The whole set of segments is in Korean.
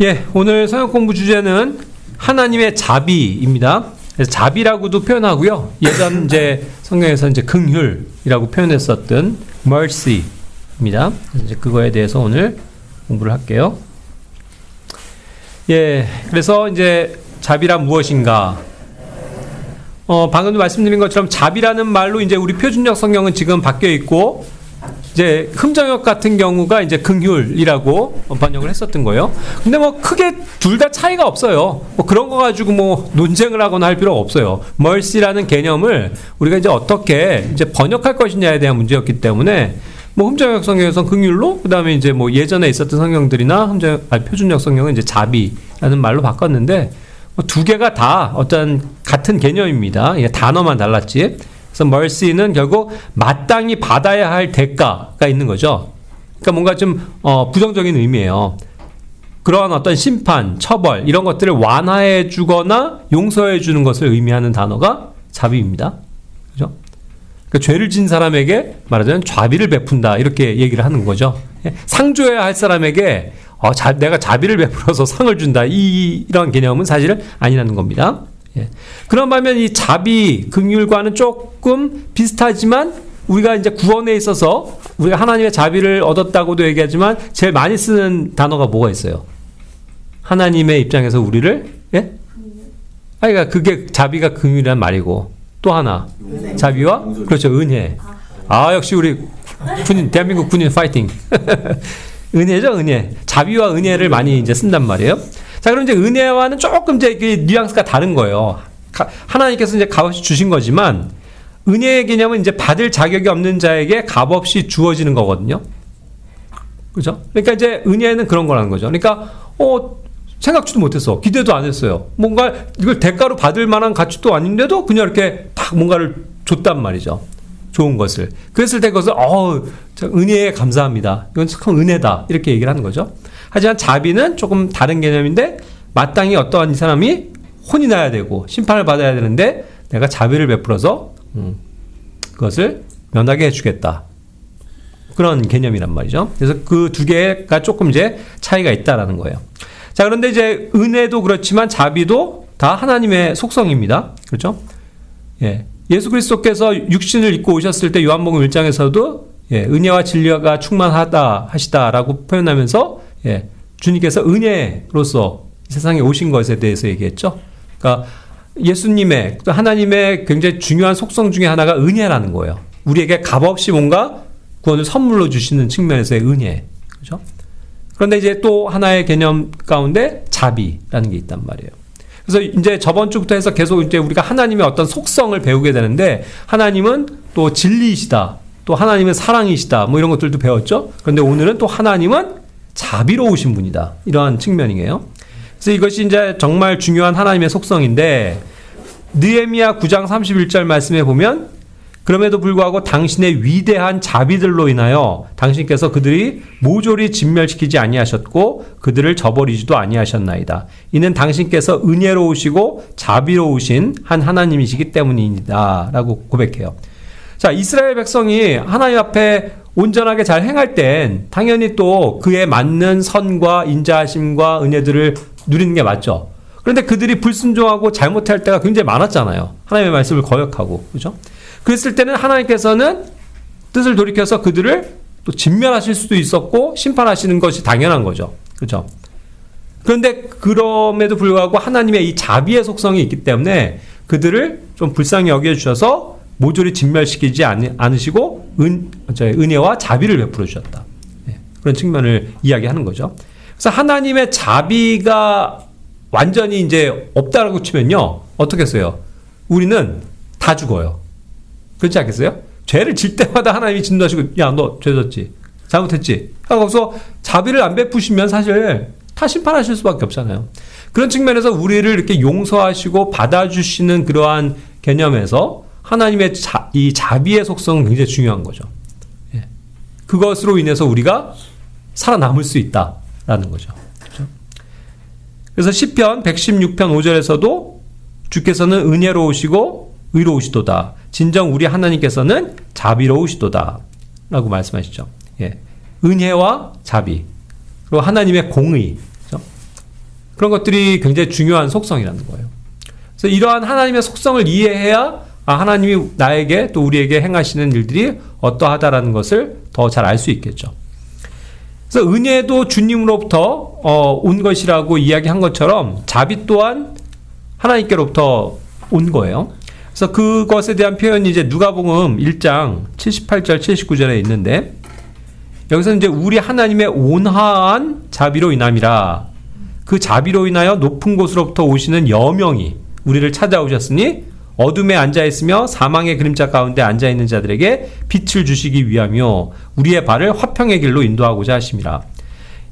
예, 오늘 성역 공부 주제는 하나님의 자비입니다. 그래서 자비라고도 표현하고요. 예전 이제 성경에서 이제 긍휼이라고 표현했었던 mercy입니다. 이제 그거에 대해서 오늘 공부를 할게요. 예, 그래서 이제 자비란 무엇인가? 방금도 말씀드린 것처럼 자비라는 말로 이제 우리 표준역 성경은 지금 바뀌어 있고, 이제 흠정역 같은 경우가 이제 긍휼이라고 번역을 했었던 거예요. 근데 뭐 크게 둘 다 차이가 없어요. 뭐 그런 거 가지고 뭐 논쟁을 하거나 할 필요가 없어요. mercy라는 개념을 우리가 이제 어떻게 이제 번역할 것이냐에 대한 문제였기 때문에 뭐 흠정역 성경에서는 긍휼로, 그다음에 이제 뭐 예전에 있었던 성경들이나 표준역 성경은 이제 자비라는 말로 바꿨는데, 뭐 두 개가 다 어떤 같은 개념입니다. 단어만 달랐지. 그래서 mercy는 결국 마땅히 받아야 할 대가가 있는 거죠. 그러니까 뭔가 좀 부정적인 의미예요. 그러한 어떤 심판, 처벌 이런 것들을 완화해 주거나 용서해 주는 것을 의미하는 단어가 자비입니다. 그죠? 그러니까 죄를 진 사람에게 말하자면 자비를 베푼다 이렇게 얘기를 하는 거죠. 상 줘야 할 사람에게 내가 자비를 베풀어서 상을 준다 이런 개념은 사실은 아니라는 겁니다. 예. 그런 반면 이 자비, 긍휼과는 조금 비슷하지만 우리가 이제 구원에 있어서 우리가 하나님의 자비를 얻었다고도 얘기하지만 제일 많이 쓰는 단어가 뭐가 있어요? 하나님의 입장에서 우리를 그러니까 그게 자비가 긍휼이란 말이고, 또 하나 자비와 그렇죠, 은혜. 역시 우리 군인, 대한민국 군인 파이팅. 은혜죠, 은혜. 자비와 은혜를 많이 이제 쓴단 말이에요. 자, 그럼 이제 은혜와는 조금 이제 뉘앙스가 다른 거예요. 하나님께서 이제 값없이 주신 거지만, 은혜의 개념은 이제 받을 자격이 없는 자에게 값없이 주어지는 거거든요. 그죠? 그러니까 이제 은혜는 그런 거라는 거죠. 그러니까, 생각지도 못했어. 기대도 안 했어요. 뭔가 이걸 대가로 받을 만한 가치도 아닌데도 그냥 이렇게 딱 뭔가를 줬단 말이죠. 좋은 것을. 그랬을 때 그것을, 은혜에 감사합니다. 이건 참 은혜다. 이렇게 얘기를 하는 거죠. 하지만 자비는 조금 다른 개념인데, 마땅히 어떠한 이 사람이 혼이 나야 되고 심판을 받아야 되는데 내가 자비를 베풀어서 그것을 면하게 해주겠다. 그런 개념이란 말이죠. 그래서 그 두 개가 조금 이제 차이가 있다라는 거예요. 자, 그런데 이제 은혜도 그렇지만 자비도 다 하나님의 속성입니다. 그렇죠? 예. 예수 그리스도께서 육신을 입고 오셨을 때 요한복음 1장에서도 은혜와 진리가 충만하다 하시다라고 표현하면서 주님께서 은혜로서 세상에 오신 것에 대해서 얘기했죠. 그러니까 예수님의, 하나님의 굉장히 중요한 속성 중에 하나가 은혜라는 거예요. 우리에게 값없이 뭔가 구원을 선물로 주시는 측면에서의 은혜. 그죠? 그런데 이제 또 하나의 개념 가운데 자비라는 게 있단 말이에요. 그래서 이제 저번 주부터 해서 계속 이제 우리가 하나님의 어떤 속성을 배우게 되는데, 하나님은 또 진리이시다, 또 하나님은 사랑이시다, 뭐 이런 것들도 배웠죠. 그런데 오늘은 또 하나님은 자비로우신 분이다, 이러한 측면이에요. 그래서 이것이 이제 정말 중요한 하나님의 속성인데, 느헤미야 9장 31절 말씀에 보면, 그럼에도 불구하고 당신의 위대한 자비들로 인하여 당신께서 그들이 모조리 진멸시키지 아니하셨고 그들을 저버리지도 아니하셨나이다. 이는 당신께서 은혜로우시고 자비로우신 한 하나님이시기 때문이다 라고 고백해요. 자, 이스라엘 백성이 하나님 앞에 온전하게 잘 행할 땐 당연히 또 그에 맞는 선과 인자하심과 은혜들을 누리는 게 맞죠. 그런데 그들이 불순종하고 잘못할 때가 굉장히 많았잖아요. 하나님의 말씀을 거역하고. 그죠? 그랬을 때는 하나님께서는 뜻을 돌이켜서 그들을 또 진멸하실 수도 있었고 심판하시는 것이 당연한 거죠. 그죠? 그런데 그럼에도 불구하고 하나님의 이 자비의 속성이 있기 때문에 그들을 좀 불쌍히 여겨주셔서 모조리 진멸시키지 않으시고 은혜와 자비를 베풀어 주셨다. 그런 측면을 이야기하는 거죠. 그래서 하나님의 자비가 완전히 이제 없다라고 치면요, 어떻게 써요? 우리는 다 죽어요. 그렇지 않겠어요? 죄를 질 때마다 하나님이 진노하시고, 야, 너 죄 졌지? 잘못했지? 거기서 자비를 안 베푸시면 사실 다 심판하실 수밖에 없잖아요. 그런 측면에서 우리를 이렇게 용서하시고 받아주시는 그러한 개념에서 하나님의 이 자비의 속성은 굉장히 중요한 거죠. 그것으로 인해서 우리가 살아남을 수 있다라는 거죠. 그렇죠? 그래서 시편 116편 5절에서도 주께서는 은혜로우시고 의로우시도다. 진정 우리 하나님께서는 자비로우시도다. 라고 말씀하시죠. 은혜와 자비. 그리고 하나님의 공의. 그렇죠? 그런 것들이 굉장히 중요한 속성이라는 거예요. 그래서 이러한 하나님의 속성을 이해해야 하나님이 나에게 또 우리에게 행하시는 일들이 어떠하다라는 것을 더 잘 알 수 있겠죠. 그래서 은혜도 주님으로부터 온 것이라고 이야기한 것처럼 자비 또한 하나님께로부터 온 거예요. 그래서 그것에 대한 표현이 이제 누가복음 1장 78절 79절에 있는데, 여기서 이제 우리 하나님의 온화한 자비로 인함이라, 그 자비로 인하여 높은 곳으로부터 오시는 여명이 우리를 찾아오셨으니 어둠에 앉아있으며 사망의 그림자 가운데 앉아있는 자들에게 빛을 주시기 위하며 우리의 발을 화평의 길로 인도하고자 하심이라.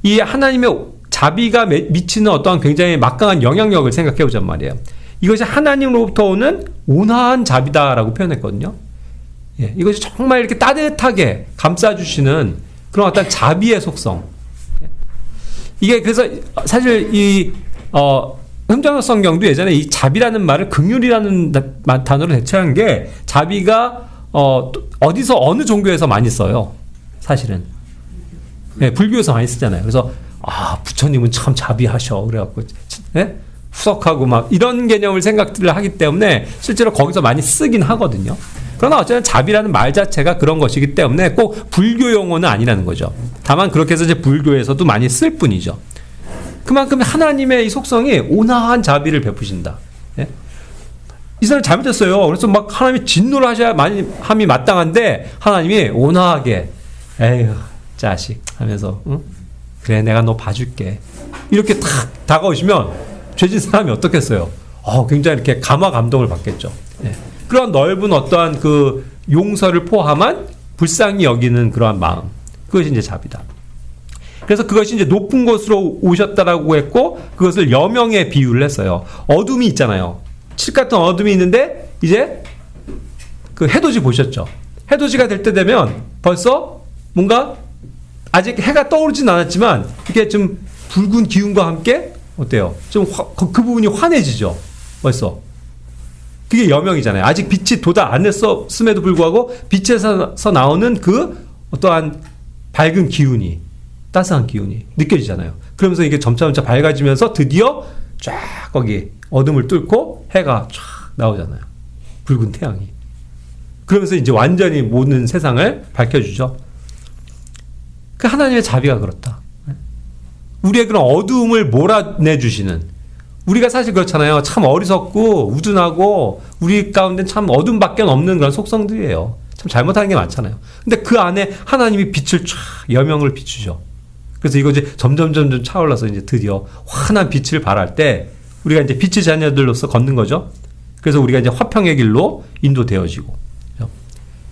이 하나님의 자비가 미치는 어떠한 굉장히 막강한 영향력을 생각해 보잔 말이에요. 이것이 하나님으로부터 오는 온화한 자비다라고 표현했거든요. 예, 이것이 정말 이렇게 따뜻하게 감싸주시는 그런 어떤 자비의 속성. 이게 그래서 사실 이 흠정역 성경도 예전에 이 자비라는 말을 긍휼이라는 단어로 대체한 게, 자비가 어디서 어느 종교에서 많이 써요. 사실은. 네, 불교에서 많이 쓰잖아요. 그래서 부처님은 참 자비하셔. 그래갖고 네? 후석하고 막 이런 개념을 생각들을 하기 때문에 실제로 거기서 많이 쓰긴 하거든요. 그러나 어쨌든 자비라는 말 자체가 그런 것이기 때문에 꼭 불교 용어는 아니라는 거죠. 다만 그렇게 해서 이제 불교에서도 많이 쓸 뿐이죠. 그만큼 하나님의 이 속성이 온화한 자비를 베푸신다. 예? 이 사람이 잘못했어요. 그래서 막 하나님이 진노를 하셔야 함이 마땅한데 하나님이 온화하게 에휴 자식 하면서 응? 그래 내가 너 봐줄게 이렇게 탁 다가오시면 죄진 사람이 어떻겠어요? 굉장히 이렇게 감화 감동을 받겠죠. 예. 그런 넓은 어떠한 그 용서를 포함한 불쌍히 여기는 그러한 마음, 그것이 이제 자비다. 그래서 그것이 이제 높은 곳으로 오셨다라고 했고, 그것을 여명에 비유를 했어요. 어둠이 있잖아요. 칠 같은 어둠이 있는데 이제 그 해돋이 보셨죠? 해돋이가 될 때 되면 벌써 뭔가 아직 해가 떠오르진 않았지만 이게 좀 붉은 기운과 함께 어때요? 좀 그 부분이 환해지죠. 벌써. 그게 여명이잖아요. 아직 빛이 도달 안 했음에도 불구하고 빛에서 나오는 그 어떠한 밝은 기운이, 따스한 기운이 느껴지잖아요. 그러면서 이게 점차 밝아지면서 드디어 쫙 거기 어둠을 뚫고 해가 쫙 나오잖아요. 붉은 태양이. 그러면서 이제 완전히 모든 세상을 밝혀주죠. 그 하나님의 자비가 그렇다. 우리의 그런 어두움을 몰아내주시는, 우리가 사실 그렇잖아요. 참 어리석고 우둔하고 우리 가운데 참 어둠밖에 없는 그런 속성들이에요. 참 잘못하는 게 많잖아요. 근데 그 안에 하나님이 빛을 쫙 여명을 비추죠. 그래서 이거 이제 점점 차올라서 이제 드디어 환한 빛을 발할 때 우리가 이제 빛의 자녀들로서 걷는 거죠. 그래서 우리가 이제 화평의 길로 인도되어지고, 그렇죠?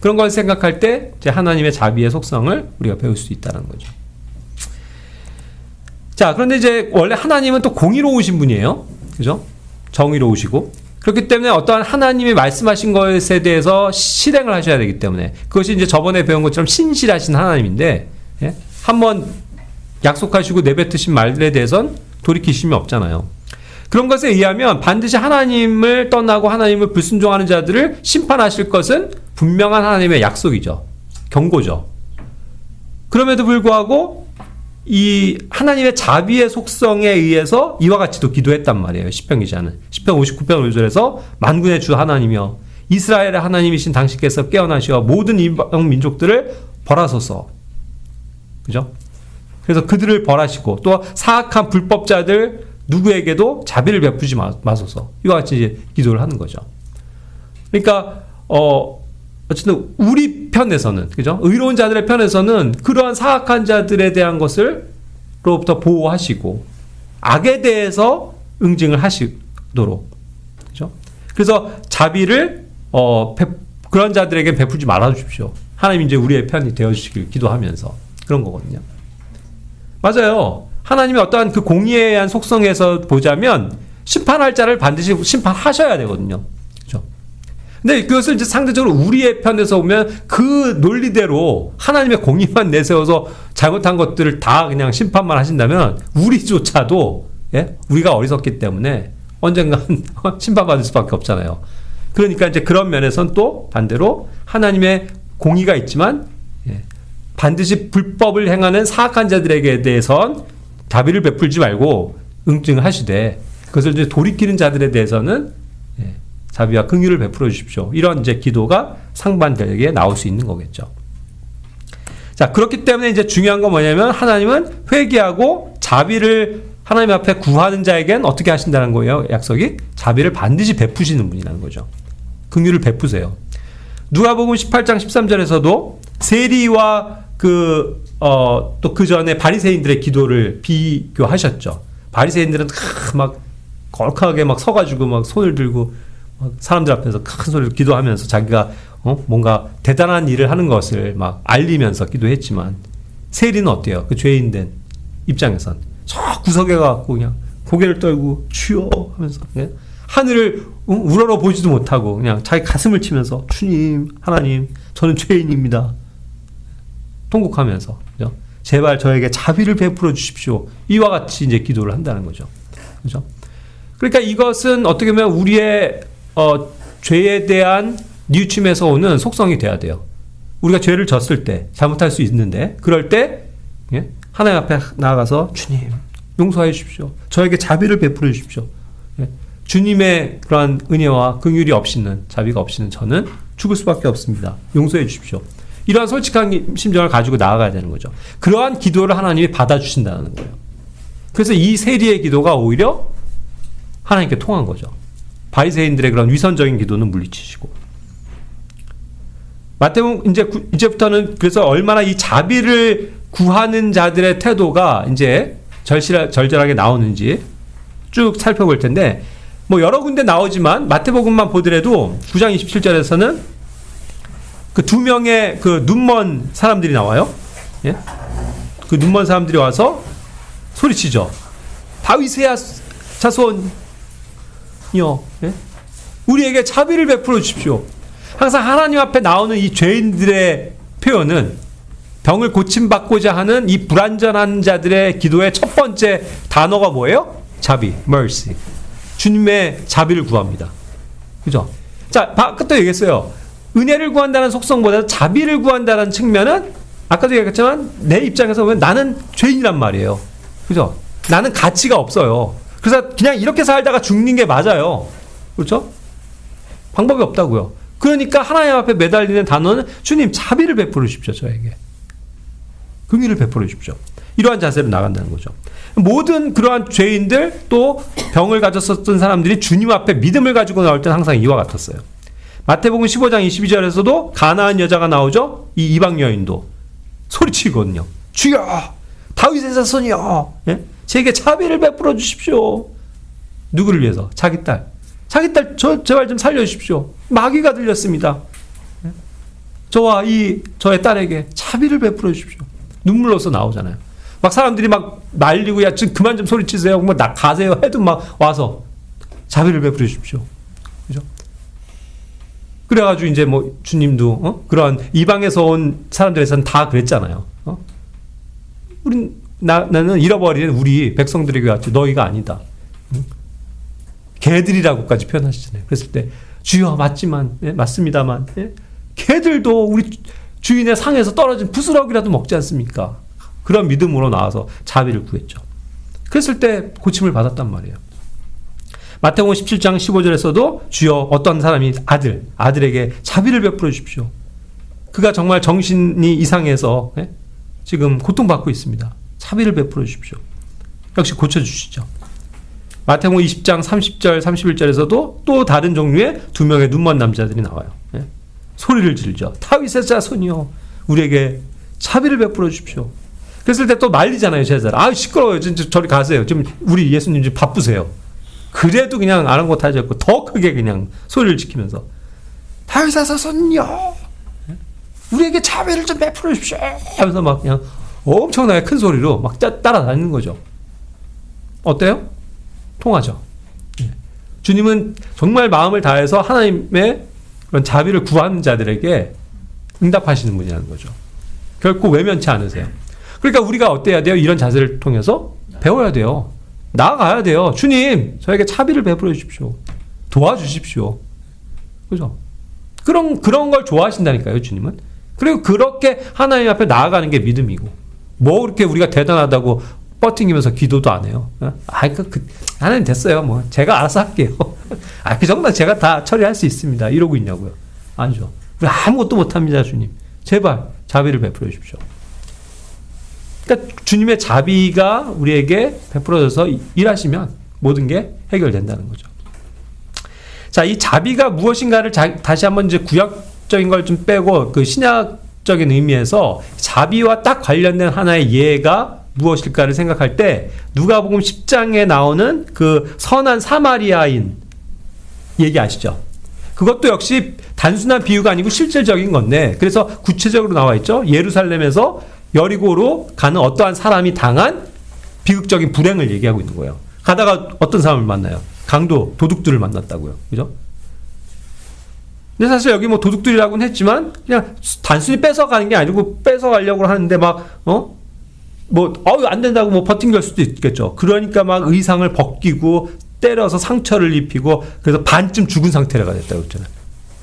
그런 걸 생각할 때 이제 하나님의 자비의 속성을 우리가 배울 수 있다는 거죠. 자, 그런데 이제 원래 하나님은 또 공의로우신 분이에요. 그죠? 정의로우시고. 그렇기 때문에 어떠한 하나님이 말씀하신 것에 대해서 실행을 하셔야 되기 때문에, 그것이 이제 저번에 배운 것처럼 신실하신 하나님인데, 예? 한번 약속하시고 내뱉으신 말에 대해서는 돌이키심이 없잖아요. 그런 것에 의하면 반드시 하나님을 떠나고 하나님을 불순종하는 자들을 심판하실 것은 분명한 하나님의 약속이죠. 경고죠. 그럼에도 불구하고 이 하나님의 자비의 속성에 의해서 이와 같이도 기도했단 말이에요. 시편 기자는 시편 59편 5절에서 만군의 주 하나님이여 이스라엘의 하나님이신 당신께서 깨어나시어 모든 이방 민족들을 벌하소서. 그죠? 그래서 그들을 벌하시고 또 사악한 불법자들 누구에게도 자비를 베푸지 마소서. 이와 같이 이제 기도를 하는 거죠. 그러니까 어쨌든 우리 편에서는, 그죠? 의로운 자들의 편에서는 그러한 사악한 자들에 대한 것을로부터 보호하시고 악에 대해서 응징을 하시도록, 그죠? 그래서 자비를 그런 자들에게 베풀지 말아 주십시오. 하나님 이제 우리의 편이 되어 주시길 기도하면서 그런 거거든요. 맞아요. 하나님의 어떠한 그 공의에 대한 속성에서 보자면 심판할 자를 반드시 심판하셔야 되거든요. 그죠? 근데 그것을 이제 상대적으로 우리의 편에서 보면 그 논리대로 하나님의 공의만 내세워서 잘못한 것들을 다 그냥 심판만 하신다면 우리조차도, 예? 우리가 어리석기 때문에 언젠간 심판받을 수밖에 없잖아요. 그러니까 이제 그런 면에서는 또 반대로 하나님의 공의가 있지만, 예, 반드시 불법을 행하는 사악한 자들에게 대해선 자비를 베풀지 말고 응징을 하시되 그것을 이제 돌이키는 자들에 대해서는 자비와 긍휼을 베풀어 주십시오. 이런 이제 기도가 상반되게 나올 수 있는 거겠죠. 자, 그렇기 때문에 이제 중요한 건 뭐냐면 하나님은 회개하고 자비를 하나님 앞에 구하는 자에겐 어떻게 하신다는 거예요? 약속이 자비를 반드시 베푸시는 분이라는 거죠. 긍휼을 베푸세요. 누가복음 18장 13절에서도 세리와 또 그 전에 바리새인들의 기도를 비교하셨죠. 바리새인들은 막 걸컥하게 막 서가지고 막 손을 들고 막 사람들 앞에서 큰 소리로 기도하면서 자기가 뭔가 대단한 일을 하는 것을 막 알리면서 기도했지만 세리는 어때요? 그 죄인된 입장에선 저 구석에 가고 그냥 고개를 떨고 주여 하면서 하늘을 우러러 보지도 못하고 그냥 자기 가슴을 치면서 주님, 하나님, 저는 죄인입니다. 통곡하면서 그죠? 제발 저에게 자비를 베풀어 주십시오. 이와 같이 이제 기도를 한다는 거죠. 그죠? 그러니까 이것은 어떻게 보면 우리의 죄에 대한 뉘우침에서 오는 속성이 돼야 돼요. 우리가 죄를 졌을 때 잘못할 수 있는데 그럴 때 하나님 앞에 나아가서 주님 용서해 주십시오. 저에게 자비를 베풀어 주십시오. 주님의 그러한 은혜와 긍휼이 없이는 자비가 없이는 저는 죽을 수밖에 없습니다. 용서해 주십시오. 이러한 솔직한 심정을 가지고 나아가야 되는 거죠. 그러한 기도를 하나님이 받아주신다는 거예요. 그래서 이 세리의 기도가 오히려 하나님께 통한 거죠. 바리새인들의 그런 위선적인 기도는 물리치시고. 마태복음 이제부터는 그래서 얼마나 이 자비를 구하는 자들의 태도가 이제 절절하게 나오는지 쭉 살펴볼 텐데 뭐 여러 군데 나오지만 마태복음만 보더라도 9장 27절에서는 그 두 명의 그 눈먼 사람들이 나와요. 예? 그 눈먼 사람들이 와서 소리치죠. 다윗의 자손이요. 예? 우리에게 자비를 베풀어 주십시오. 항상 하나님 앞에 나오는 이 죄인들의 표현은 병을 고침받고자 하는 이 불완전한 자들의 기도의 첫 번째 단어가 뭐예요? 자비, mercy. 주님의 자비를 구합니다. 그죠? 자, 아까도 얘기했어요. 은혜를 구한다는 속성보다 자비를 구한다는 측면은 아까도 얘기했지만 내 입장에서 보면 나는 죄인이란 말이에요. 그죠? 나는 가치가 없어요. 그래서 그냥 이렇게 살다가 죽는 게 맞아요. 그렇죠? 방법이 없다고요. 그러니까 하나님 앞에 매달리는 단어는 주님 자비를 베풀어 주십시오. 저에게. 긍휼을 베풀어 주십시오. 이러한 자세로 나간다는 거죠. 모든 그러한 죄인들 또 병을 가졌었던 사람들이 주님 앞에 믿음을 가지고 나올 때는 항상 이와 같았어요. 마태복음 15장 22절에서도 가나안 여자가 나오죠. 이 이방 여인도 소리치거든요. 주여 다윗의 자손이여 제게 자비를 베풀어 주십시오. 누구를 위해서? 자기 딸 제발 좀 살려주십시오. 마귀가 들렸습니다. 저와 저의 딸에게 자비를 베풀어 주십시오. 눈물로서 나오잖아요. 막 사람들이 막 말리고 야 지금 그만 좀 소리치세요. 뭐 가세요 해도 막 와서 자비를 베풀어 주십시오. 그죠? 그래가지고 이제 뭐 주님도 그런 이방에서 온 사람들에서는 다 그랬잖아요. 나는 잃어버린 우리 백성들에게 왔지 너희가 아니다. 개들이라고까지 표현하시잖아요. 그랬을 때 주여 맞지만 맞습니다만 개들도 우리 주인의 상에서 떨어진 부스러기라도 먹지 않습니까? 그런 믿음으로 나와서 자비를 구했죠. 그랬을 때 고침을 받았단 말이에요. 마태복음 17장 15절에서도 주여 어떤 사람이 아들에게 자비를 베풀어 주십시오. 그가 정말 정신이 이상해서 지금 고통받고 있습니다. 자비를 베풀어 주십시오. 역시 고쳐주시죠. 마태복음 20장 30절 31절에서도 또 다른 종류의 두 명의 눈먼 남자들이 나와요. 소리를 지르죠. 다윗의 자손이요 우리에게 자비를 베풀어 주십시오. 그랬을 때 또 말리잖아요. 제자들. 시끄러워요. 저리 가세요. 지금 우리 예수님 좀 바쁘세요. 그래도 그냥 아랑곳하지 않고 더 크게 그냥 소리를 지키면서 다윗의 자손이요 우리에게 자비를 좀 베풀어 주십시오 하면서 막 그냥 엄청나게 큰 소리로 막 따라다니는 거죠. 어때요? 통하죠. 주님은 정말 마음을 다해서 하나님의 그런 자비를 구하는 자들에게 응답하시는 분이라는 거죠. 결코 외면치 않으세요. 그러니까 우리가 어때야 돼요? 이런 자세를 통해서 배워야 돼요. 나아가야 돼요. 주님, 저에게 자비를 베풀어 주십시오. 도와주십시오. 그죠? 그런 걸 좋아하신다니까요, 주님은. 그리고 그렇게 하나님 앞에 나아가는 게 믿음이고, 뭐 그렇게 우리가 대단하다고 뻗팅기면서 기도도 안 해요. 하나님 됐어요. 뭐 제가 알아서 할게요. 그 정도는 제가 다 처리할 수 있습니다. 이러고 있냐고요. 아니죠. 우리 아무것도 못합니다, 주님. 제발 자비를 베풀어 주십시오. 그러니까 주님의 자비가 우리에게 베풀어져서 일하시면 모든 게 해결된다는 거죠. 자, 이 자비가 무엇인가를 다시 한번 이제 구약적인 걸 좀 빼고 그 신약적인 의미에서 자비와 딱 관련된 하나의 예가 무엇일까를 생각할 때 누가복음 10장에 나오는 그 선한 사마리아인 얘기 아시죠? 그것도 역시 단순한 비유가 아니고 실질적인 건데, 그래서 구체적으로 나와 있죠. 예루살렘에서 여리고로 가는 어떠한 사람이 당한 비극적인 불행을 얘기하고 있는 거예요. 가다가 어떤 사람을 만나요? 강도, 도둑들을 만났다고요. 그죠? 근데 사실 여기 뭐 도둑들이라고는 했지만 그냥 단순히 뺏어가는 게 아니고 뺏어가려고 하는데 안 된다고 뭐 버팅걸 수도 있겠죠. 그러니까 막 의상을 벗기고 때려서 상처를 입히고 그래서 반쯤 죽은 상태가 됐다고 했잖아요.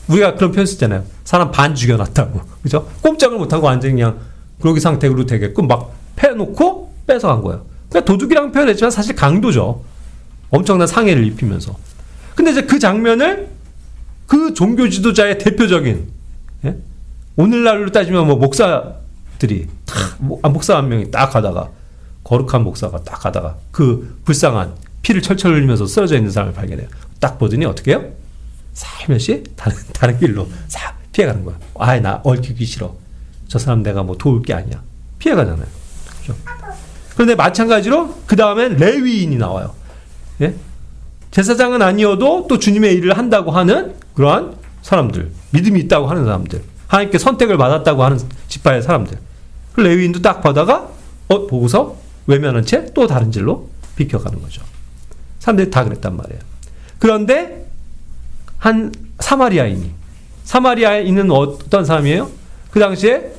우리가 그런 표현 쓰잖아요. 사람 반 죽여놨다고. 그죠? 꼼짝을 못하고 완전히 그냥 그러기 상태로 되게끔 막 패놓고 뺏어간 거예요. 그러니까 도둑이라고 표현했지만 사실 강도죠. 엄청난 상해를 입히면서. 근데 이제 그 장면을 그 종교 지도자의 대표적인, 예? 오늘날로 따지면 뭐 목사들이 목사 한 명이 딱 가다가, 거룩한 목사가 딱 가다가 그 불쌍한 피를 철철 흘리면서 쓰러져 있는 사람을 발견해요. 딱 보더니 어떻게 해요? 살며시 다른 길로 싹 피해가는 거야. 나 얽히기 싫어. 저 사람 내가 뭐 도울 게 아니야. 피해가잖아요. 그렇죠? 그런데 마찬가지로 그 다음엔 레위인이 나와요. 예? 제사장은 아니어도 또 주님의 일을 한다고 하는 그러한 사람들, 믿음이 있다고 하는 사람들, 하나님께 선택을 받았다고 하는 지파의 사람들. 그 레위인도 딱 보다가 보고서 외면한 채 또 다른 길로 비켜가는 거죠. 사람들이 다 그랬단 말이에요. 그런데 한 사마리아인은 어떤 사람이에요? 그 당시에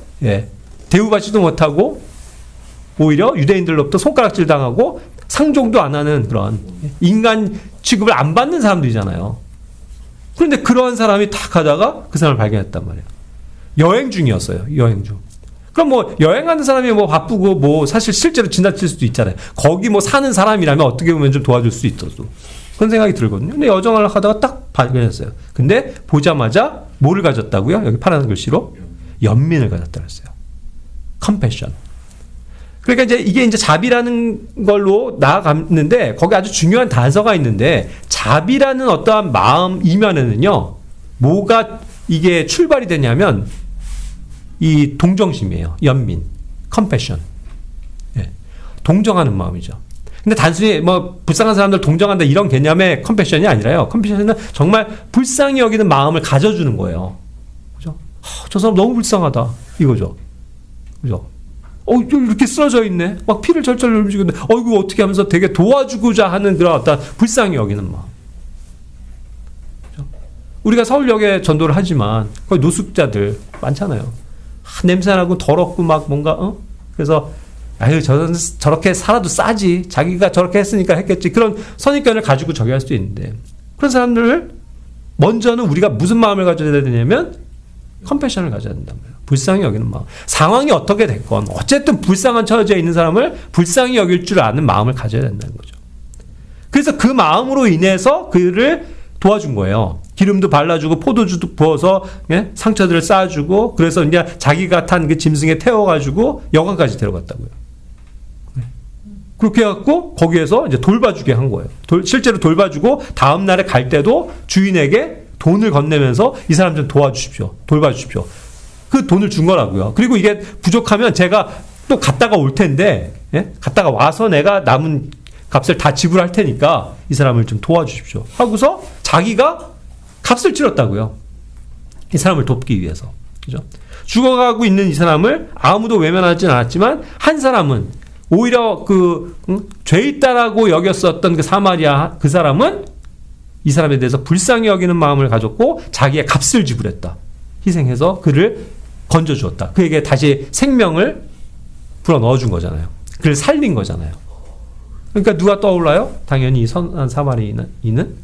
대우받지도 못하고 오히려 유대인들로부터 손가락질 당하고 상종도 안 하는 그런 인간 취급을 안 받는 사람들이잖아요. 그런데 그러한 사람이 탁 가다가 그 사람을 발견했단 말이에요. 여행 중이었어요. 여행 중. 그럼 뭐 여행하는 사람이 뭐 바쁘고 뭐 사실 실제로 지나칠 수도 있잖아요. 거기 뭐 사는 사람이라면 어떻게 보면 좀 도와줄 수 있어도. 그런 생각이 들거든요. 근데 여정을 하다가 딱 발견했어요. 근데 보자마자 뭐를 가졌다고요? 여기 파란 글씨로 연민을 가졌다고 했어요. 컴패션. 그러니까 이게 이제 자비라는 걸로 나아갔는데 거기 아주 중요한 단서가 있는데, 자비라는 어떠한 마음 이면에는요, 뭐가 이게 출발이 되냐면 이 동정심이에요. 연민, 컴패션. 동정하는 마음이죠. 근데 단순히 뭐 불쌍한 사람들 동정한다 이런 개념의 컴패션이 아니라요. 컴패션은 정말 불쌍히 여기는 마음을 가져주는 거예요. 그죠? 저 사람 너무 불쌍하다 이거죠. 그죠? 이렇게 쓰러져 있네. 막 피를 절절 흘리는데, 이거 어떻게 하면서 되게 도와주고자 하는 그런 어떤 불쌍히 여기는 마음. 그렇죠? 우리가 서울역에 전도를 하지만 거기 노숙자들 많잖아요. 냄새나고 더럽고 막 뭔가, 그래서, 저렇게 살아도 싸지. 자기가 저렇게 했으니까 했겠지. 그런 선입견을 가지고 저기 할 수도 있는데, 그런 사람들을 먼저는 우리가 무슨 마음을 가져야 되냐면, 컴패션을 가져야 된단 말이에요. 불쌍히 여기는 마음. 상황이 어떻게 됐건 어쨌든 불쌍한 처지에 있는 사람을 불쌍히 여길 줄 아는 마음을 가져야 된다는 거죠. 그래서 그 마음으로 인해서 그를 도와준 거예요. 기름도 발라주고 포도주도 부어서 상처들을 쌓아주고, 그래서 이제 자기가 탄 그 짐승에 태워가지고 여관까지 데려갔다고요. 그렇게 해갖고 거기에서 이제 돌봐주게 한 거예요. 실제로 돌봐주고 다음 날에 갈 때도 주인에게 돈을 건네면서 이 사람 좀 도와주십시오. 돌봐주십시오. 그 돈을 준 거라고요. 그리고 이게 부족하면 제가 또 갔다가 올 텐데, 갔다가 와서 내가 남은 값을 다 지불할 테니까 이 사람을 좀 도와주십시오. 하고서 자기가 값을 치렀다고요. 이 사람을 돕기 위해서. 그죠? 죽어가고 있는 이 사람을 아무도 외면하진 않았지만, 한 사람은 오히려 죄 있다라고 여겼었던 그 사마리아 그 사람은 이 사람에 대해서 불쌍히 여기는 마음을 가졌고 자기의 값을 지불했다. 희생해서 그를 건져주었다. 그에게 다시 생명을 불어넣어준 거잖아요. 그를 살린 거잖아요. 그러니까 누가 떠올라요? 당연히 이 선한 사마리아인은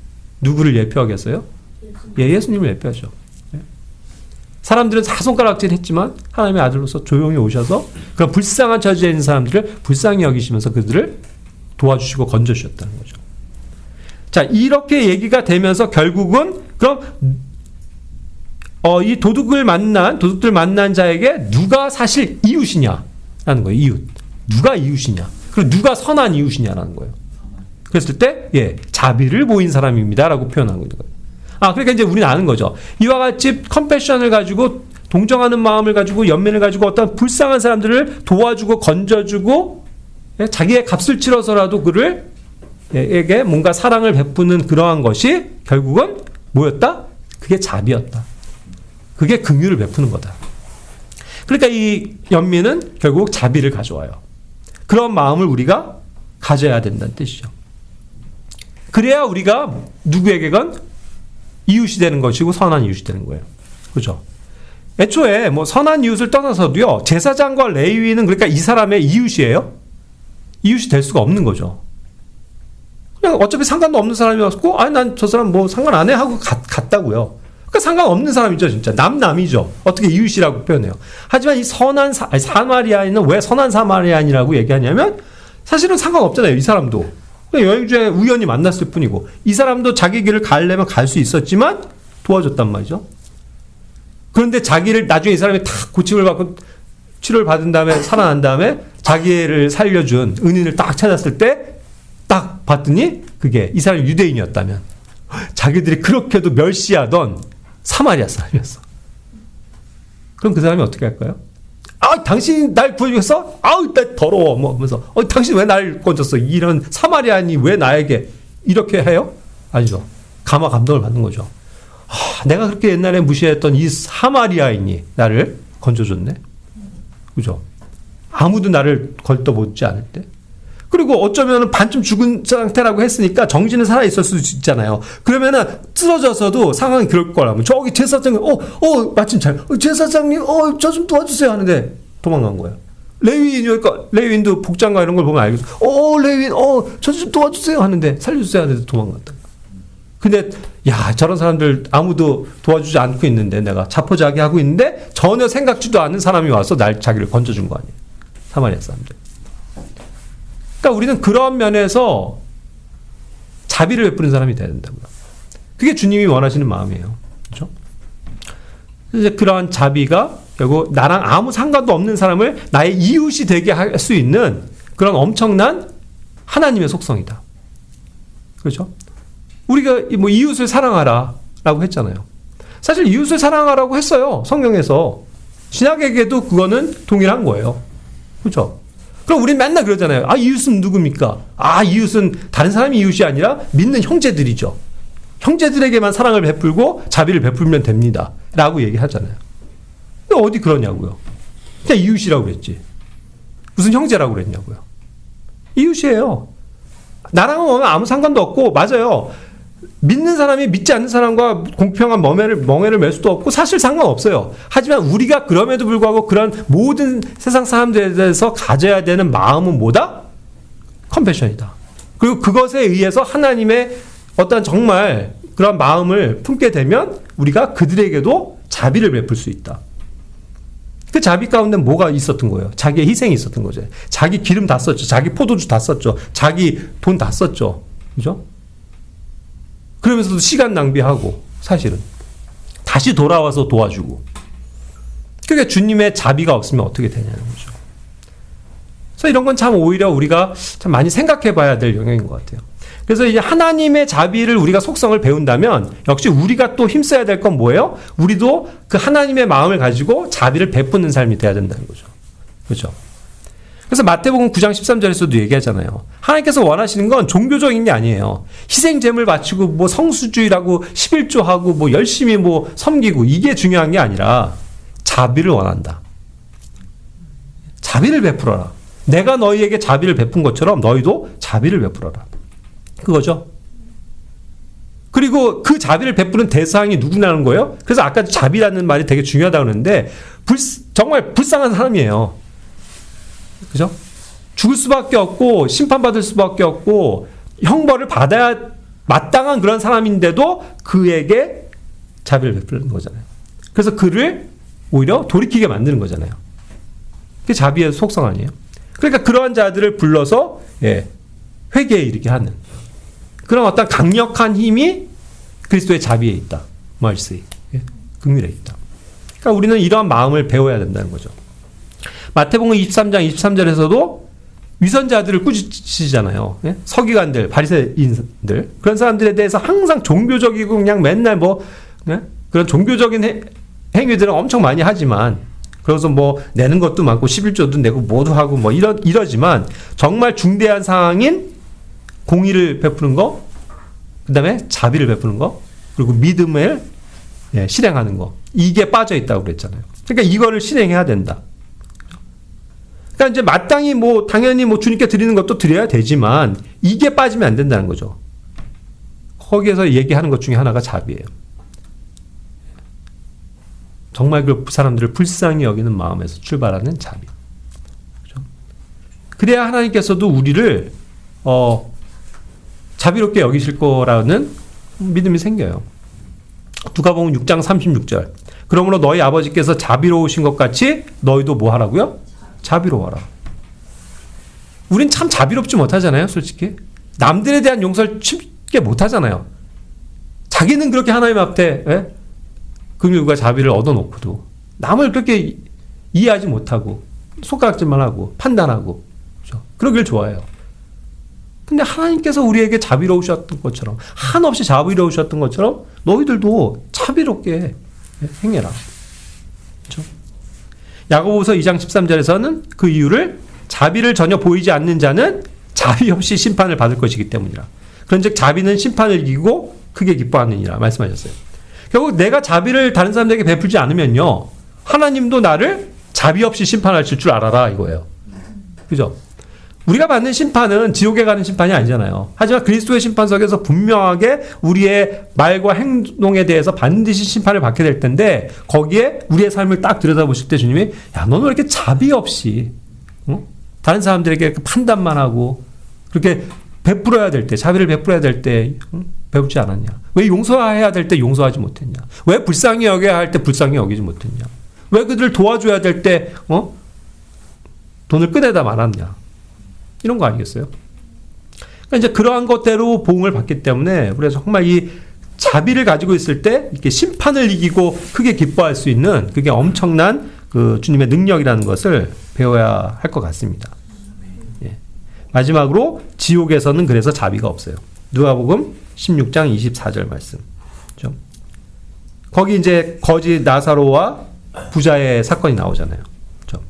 누구를 예표하겠어요? 예수님을 예표하죠. 사람들은 사손가락질 했지만 하나님의 아들로서 조용히 오셔서 그런 불쌍한 처지에 있는 사람들을 불쌍히 여기시면서 그들을 도와주시고 건져주셨다는 거죠. 자, 이렇게 얘기가 되면서 결국은 그럼 이 도둑들 만난 자에게 누가 사실 이웃이냐라는 거예요. 이웃. 누가 이웃이냐. 그리고 누가 선한 이웃이냐라는 거예요. 그랬을 때, 자비를 보인 사람입니다라고 표현하고 있는 거예요. 그러니까 이제 우리는 아는 거죠. 이와 같이 컴패션을 가지고, 동정하는 마음을 가지고, 연민을 가지고 어떤 불쌍한 사람들을 도와주고, 건져주고, 자기의 값을 치러서라도 에게 뭔가 사랑을 베푸는 그러한 것이 결국은 뭐였다? 그게 자비였다. 그게 긍휼을 베푸는 거다. 그러니까 이 연민은 결국 자비를 가져와요. 그런 마음을 우리가 가져야 된다는 뜻이죠. 그래야 우리가 누구에게건 이웃이 되는 것이고 선한 이웃이 되는 거예요. 그죠? 애초에 뭐 선한 이웃을 떠나서도요, 제사장과 레위인은 그러니까 이 사람의 이웃이에요? 이웃이 될 수가 없는 거죠. 그냥 어차피 상관도 없는 사람이었고, 난 저 사람 뭐 상관 안 해 하고 갔다고요. 그러니까 상관없는 사람이죠, 진짜. 남이죠. 어떻게 이웃이라고 표현해요. 하지만 이 선한 사마리아인은 왜 선한 사마리아인이라고 얘기하냐면, 사실은 상관없잖아요, 이 사람도. 여행 중에 우연히 만났을 뿐이고, 이 사람도 자기 길을 가려면 갈 수 있었지만 도와줬단 말이죠. 그런데 자기를 나중에 이 사람이 탁 고침을 받고 치료를 받은 다음에 살아난 다음에 자기를 살려준 은인을 딱 찾았을 때 딱 봤더니 그게 이 사람이 유대인이었다면 자기들이 그렇게도 멸시하던 사마리아 사람이었어. 그럼 그 사람이 어떻게 할까요? 당신 날 구해주겠어? 나 더러워. 뭐 하면서 당신 왜 날 건졌어? 이런 사마리아인이 왜 나에게 이렇게 해요? 아니죠. 감화 감동을 받는 거죠. 내가 그렇게 옛날에 무시했던 이 사마리아인이 나를 건져줬네. 그죠? 아무도 나를 걸떠보지 않을 때. 그리고 어쩌면 반쯤 죽은 상태라고 했으니까 정신은 살아있을 수 있잖아요. 그러면은 쓰러져서도 상황이 그럴 거라면 저기 제사장님, 마침 제사장님, 저 좀 도와주세요 하는데 도망간 거예요. 레위인이니까 레위인도 복장과 이런 걸 보면 알겠어. 레위인, 저 좀 도와주세요 하는데 살려주세요 하는데 도망갔다. 근데 저런 사람들 아무도 도와주지 않고 있는데 내가 자포자기하고 있는데 전혀 생각지도 않은 사람이 와서 자기를 건져준 거 아니에요. 사마리아 사람들. 그러니까 우리는 그런 면에서 자비를 베푸는 사람이 돼야 된다고요. 그게 주님이 원하시는 마음이에요. 그렇죠? 이제 그러한 자비가 결국 나랑 아무 상관도 없는 사람을 나의 이웃이 되게 할 수 있는 그런 엄청난 하나님의 속성이다. 그렇죠? 우리가 뭐 이웃을 사랑하라라고 했잖아요. 사실 이웃을 사랑하라고 했어요. 성경에서. 신약에게도 그거는 동일한 거예요. 그렇죠? 그럼 우린 맨날 그러잖아요. 이웃은 누굽니까? 이웃은 다른 사람이 이웃이 아니라 믿는 형제들이죠. 형제들에게만 사랑을 베풀고 자비를 베풀면 됩니다. 라고 얘기하잖아요. 근데 어디 그러냐고요. 그냥 이웃이라고 그랬지. 무슨 형제라고 그랬냐고요. 이웃이에요. 나랑은 아무 상관도 없고, 맞아요. 믿는 사람이 믿지 않는 사람과 공평한 멍해를 맬 수도 없고 사실 상관없어요. 하지만 우리가 그럼에도 불구하고 그런 모든 세상 사람들에 대해서 가져야 되는 마음은 뭐다? 컴패션이다. 그리고 그것에 의해서 하나님의 어떤 정말 그런 마음을 품게 되면 우리가 그들에게도 자비를 베풀 수 있다. 그 자비 가운데 뭐가 있었던 거예요? 자기의 희생이 있었던 거죠. 자기 기름 다 썼죠. 자기 포도주 다 썼죠. 자기 돈 다 썼죠. 그죠? 그러면서도 시간 낭비하고 사실은 다시 돌아와서 도와주고. 그게 주님의 자비가 없으면 어떻게 되냐는 거죠. 그래서 이런 건 참 오히려 우리가 참 많이 생각해 봐야 될 영역인 것 같아요. 그래서 이제 하나님의 자비를 우리가 속성을 배운다면 역시 우리가 또 힘써야 될 건 뭐예요? 우리도 그 하나님의 마음을 가지고 자비를 베푸는 삶이 돼야 된다는 거죠. 그렇죠? 그래서 마태복음 9장 13절에서도 얘기하잖아요. 하나님께서 원하시는 건 종교적인 게 아니에요. 희생제물 바치고 뭐 성수주의라고 11조하고 뭐 열심히 뭐 섬기고 이게 중요한 게 아니라 자비를 원한다. 자비를 베풀어라. 내가 너희에게 자비를 베푼 것처럼 너희도 자비를 베풀어라. 그거죠. 그리고 그 자비를 베푸는 대상이 누구냐는 거예요? 그래서 아까 자비라는 말이 되게 중요하다고 그러는데 정말 불쌍한 사람이에요. 그죠? 죽을 수밖에 없고 심판받을 수밖에 없고 형벌을 받아야 마땅한 그런 사람인데도 그에게 자비를 베푸는 거잖아요. 그래서 그를 오히려 돌이키게 만드는 거잖아요. 그게 자비의 속성 아니에요? 그러니까 그러한 자들을 불러서 회개에 이르게 하는 그런 어떤 강력한 힘이 그리스도의 자비에 있다. mercy. 긍휼에 있다. 그러니까 우리는 이러한 마음을 배워야 된다는 거죠. 마태복음 23장 23절에서도 위선자들을 꾸짖으시잖아요. 서기관들, 바리새인들 그런 사람들에 대해서 항상 종교적이고 그냥 맨날 그런 종교적인 행위들은 엄청 많이 하지만 그래서 내는 것도 많고 11조도 내고 모두 하고 이러지만 정말 중대한 상황인 공의를 베푸는 거, 그 다음에 자비를 베푸는 거, 그리고 믿음을 실행하는 거 이게 빠져 있다고 그랬잖아요. 그러니까 이거를 실행해야 된다. 그러니까 이제 마땅히 당연히 주님께 드리는 것도 드려야 되지만 이게 빠지면 안 된다는 거죠. 거기에서 얘기하는 것 중에 하나가 자비예요. 정말 그 사람들을 불쌍히 여기는 마음에서 출발하는 자비. 그렇죠? 그래야 하나님께서도 우리를 자비롭게 여기실 거라는 믿음이 생겨요. 누가복음 6장 36절. 그러므로 너희 아버지께서 자비로우신 것 같이 너희도 뭐 하라고요? 자비로워라. 우린 참 자비롭지 못하잖아요, 솔직히. 남들에 대한 용서를 쉽게 못하잖아요. 자기는 그렇게 하나님 앞에 긍휼과 자비를 얻어놓고도 남을 그렇게 이해하지 못하고 손가락질만 하고 판단하고 그렇죠? 그러길 좋아해요. 근데 하나님께서 우리에게 자비로우셨던 것처럼 한없이 자비로우셨던 것처럼 너희들도 자비롭게 행해라. 그렇죠? 야고보서 2장 13절에서는 그 이유를 자비를 전혀 보이지 않는 자는 자비 없이 심판을 받을 것이기 때문이라. 그런즉 자비는 심판을 이기고 크게 기뻐하느니라 말씀하셨어요. 결국 내가 자비를 다른 사람들에게 베풀지 않으면요 하나님도 나를 자비 없이 심판하실 줄 알아라 이거예요. 그죠? 우리가 받는 심판은 지옥에 가는 심판이 아니잖아요. 하지만 그리스도의 심판석에서 분명하게 우리의 말과 행동에 대해서 반드시 심판을 받게 될 텐데 거기에 우리의 삶을 딱 들여다보실 때 주님이 야 너는 왜 이렇게 자비 없이 다른 사람들에게 판단만 하고 그렇게 베풀어야 될 때 자비를 베풀어야 될 때 배우지 않았냐? 왜 용서해야 될 때 용서하지 못했냐? 왜 불쌍히 여겨야 할 때 불쌍히 여기지 못했냐? 왜 그들을 도와줘야 될 때 돈을 꺼내다 말았냐? 이런 거 아니겠어요? 그러니까 이제 그러한 것대로 보응을 받기 때문에 우리가 정말 이 자비를 가지고 있을 때 이렇게 심판을 이기고 크게 기뻐할 수 있는 그게 엄청난 그 주님의 능력이라는 것을 배워야 할 것 같습니다. 예. 마지막으로 지옥에서는 그래서 자비가 없어요. 누가복음 16장 24절 말씀. 그렇죠? 거기 이제 거지 나사로와 부자의 사건이 나오잖아요. 그렇죠?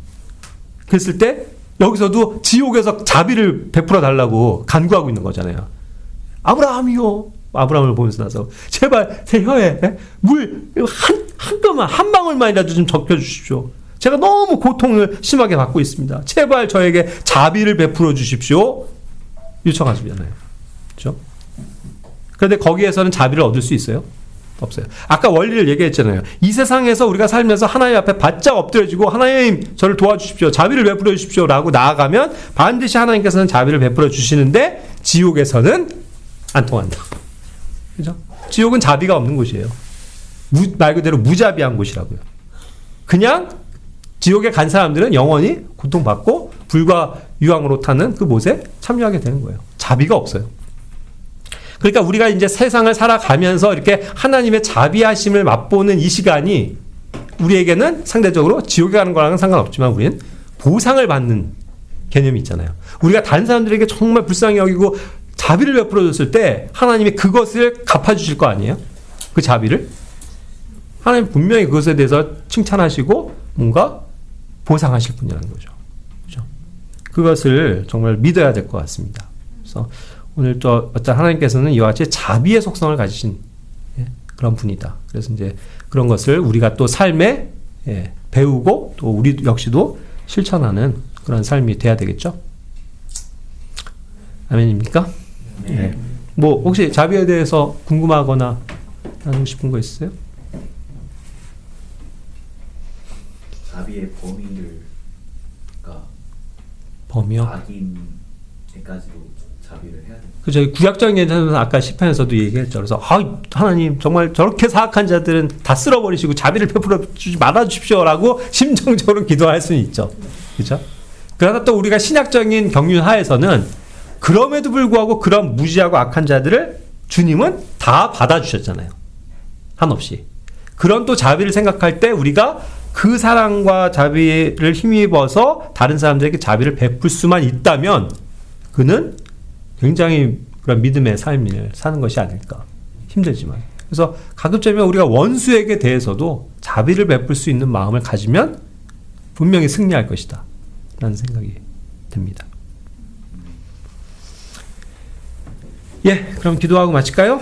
그랬을 때 여기서도 지옥에서 자비를 베풀어 달라고 간구하고 있는 거잖아요. 아브라함이요. 아브라함을 보면서 나서 제발 제 혀에 물 한 방울만이라도 좀 적혀 주십시오. 제가 너무 고통을 심하게 받고 있습니다. 제발 저에게 자비를 베풀어 주십시오. 요청하시잖아요. 그렇죠? 그런데 거기에서는 자비를 얻을 수 있어요? 없어요. 아까 원리를 얘기했잖아요. 이 세상에서 우리가 살면서 하나님 앞에 바짝 엎드려지고 하나님 저를 도와주십시오. 자비를 베풀어 주십시오. 라고 나아가면 반드시 하나님께서는 자비를 베풀어 주시는데 지옥에서는 안 통한다. 그죠? 지옥은 자비가 없는 곳이에요. 말 그대로 무자비한 곳이라고요. 그냥 지옥에 간 사람들은 영원히 고통받고 불과 유황으로 타는 그 못에 참여하게 되는 거예요. 자비가 없어요. 그러니까 우리가 이제 세상을 살아가면서 이렇게 하나님의 자비하심을 맛보는 이 시간이 우리에게는 상대적으로 지옥에 가는 거랑은 상관없지만 우리는 보상을 받는 개념이 있잖아요. 우리가 다른 사람들에게 정말 불쌍히 여기고 자비를 베풀어 줬을 때 하나님이 그것을 갚아주실 거 아니에요? 그 자비를? 하나님 분명히 그것에 대해서 칭찬하시고 뭔가 보상하실 분이라는 거죠. 그렇죠? 그것을 정말 믿어야 될 것 같습니다. 그래서 오늘 또 어떤 하나님께서는 이와 같이 자비의 속성을 가지신 그런 분이다. 그래서 이제 그런 것을 우리가 또 삶에 배우고 또 우리 역시도 실천하는 그런 삶이 돼야 되겠죠. 아멘입니까? 네. 뭐 혹시 자비에 대해서 궁금하거나 나누고 싶은 거 있으세요? 자비의 범위가 범위요? 악인 때까지도 자비를 해야 돼요. 그 저희 구약적인 예전에는 아까 시편에서도 얘기했죠. 그래서 하나님 정말 저렇게 사악한 자들은 다 쓸어버리시고 자비를 베풀어 주지 말아 주십시오라고 심정적으로 기도할 수는 있죠. 그렇죠? 그러나 또 우리가 신약적인 경륜 하에서는 그럼에도 불구하고 그런 무지하고 악한 자들을 주님은 다 받아주셨잖아요. 한없이. 그런 또 자비를 생각할 때 우리가 그 사랑과 자비를 힘입어서 다른 사람들에게 자비를 베풀 수만 있다면 그는 굉장히 그런 믿음의 삶을 사는 것이 아닐까. 힘들지만. 그래서 가급적이면 우리가 원수에게 대해서도 자비를 베풀 수 있는 마음을 가지면 분명히 승리할 것이다. 라는 생각이 듭니다. 예, 그럼 기도하고 마칠까요?